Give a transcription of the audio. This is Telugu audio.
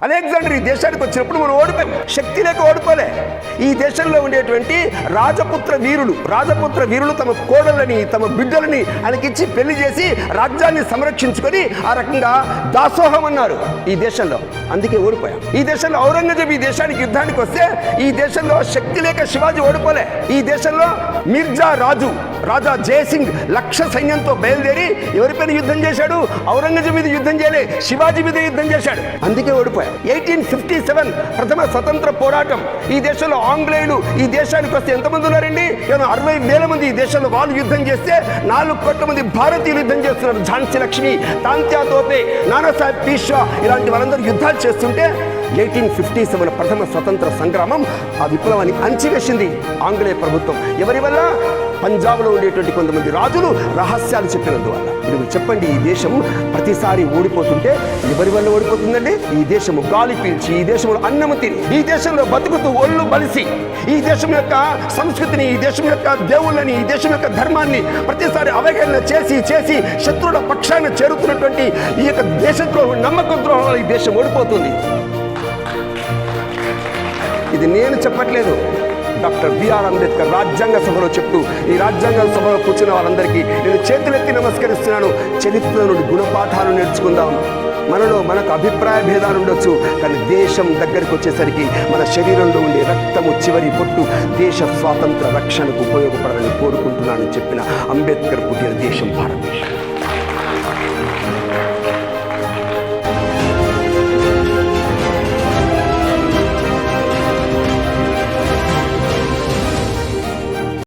అలెగ్జాండర్ ఈ దేశానికి వచ్చినప్పుడు మనం ఓడిపోయాం, శక్తి లేక ఓడిపోలే. ఈ దేశంలో ఉండేటువంటి రాజపుత్ర వీరులు తమ కోడళ్ళని తమ బిడ్డలని ఆయనకిచ్చి పెళ్లి చేసి రాజ్యాన్ని సంరక్షించుకొని ఆ రకంగా దాసోహం అన్నారు ఈ దేశంలో. అందుకే ఓడిపోయాం. ఈ దేశంలో ఔరంగజేబు ఈ దేశానికి యుద్ధానికి వస్తే ఈ దేశంలో శక్తి లేక శివాజీ ఓడిపోలే. ఈ దేశంలో మిర్జా రాజా జయసింగ్ 1,00,000 సైన్యంతో బయలుదేరి ఎవరిపైన యుద్ధం చేశాడు? ఔరంగజేబు మీద యుద్ధం చేయలే, శివాజీ మీద యుద్ధం చేశాడు. అందుకే ఓడిపోయాం. 1857 ప్రథమ స్వతంత్ర పోరాటం. ఈ దేశంలో ఆంగ్లేయులు ఈ దేశానికి వస్తే ఎంతమంది ఉన్నారండి? 60,000 మంది ఈ దేశంలో వాళ్ళు యుద్ధం చేస్తే 4 కోట్ల మంది భారతీయులు యుద్ధం చేస్తున్నారు. ఝాన్సీ లక్ష్మి, తాంత్యా తోపే, నానాసాహెబ్ పీష్వా ఇలాంటి వాళ్ళందరూ యుద్ధాలు చేస్తుంటే 1857 ప్రథమ స్వతంత్ర సంగ్రామం ఆ విప్లవాన్ని అణచివేసింది ఆంగ్లేయ ప్రభుత్వం. ఎవరి వల్ల? పంజాబ్లో ఉండేటువంటి కొంతమంది రాజులు రహస్యాలు చెప్పినందువల్ల. మీరు చెప్పండి, ఈ దేశం ప్రతిసారి ఓడిపోతుంటే ఎవరి వల్ల ఓడిపోతుందండి? ఈ దేశము గాలి పీల్చి, ఈ దేశంలో అన్నము తిని, ఈ దేశంలో బతుకుతూ ఒళ్ళు బలిసి, ఈ దేశం యొక్క సంస్కృతిని, ఈ దేశం యొక్క దేవుళ్ళని, ఈ దేశం యొక్క ధర్మాన్ని ప్రతిసారి అవహేళన చేసి శత్రువుల పక్షాన చేరుతున్నటువంటి ఈ యొక్క దేశద్రోహం, నమ్మక ద్రోహం ఈ దేశం ఓడిపోతుంది. ఇది నేను చెప్పట్లేదు, డాక్టర్ బిఆర్ అంబేద్కర్ రాజ్యాంగ సభలో చెప్తూ, ఈ రాజ్యాంగ సభలో కూర్చున్న వాళ్ళందరికీ నేను చేతులెత్తి నమస్కరిస్తున్నాను. చరిత్ర నుండి గుణపాఠాలు నేర్చుకుందాం. మనకు అభిప్రాయ భేదాలు ఉండొచ్చు, కానీ దేశం దగ్గరికి వచ్చేసరికి మన శరీరంలో ఉండే రక్తము చివరి పొట్టు దేశ స్వాతంత్ర రక్షణకు ఉపయోగపడాలని కోరుకుంటున్నానని చెప్పిన అంబేద్కర్ పుట్టిన దేశం భారతదేశం.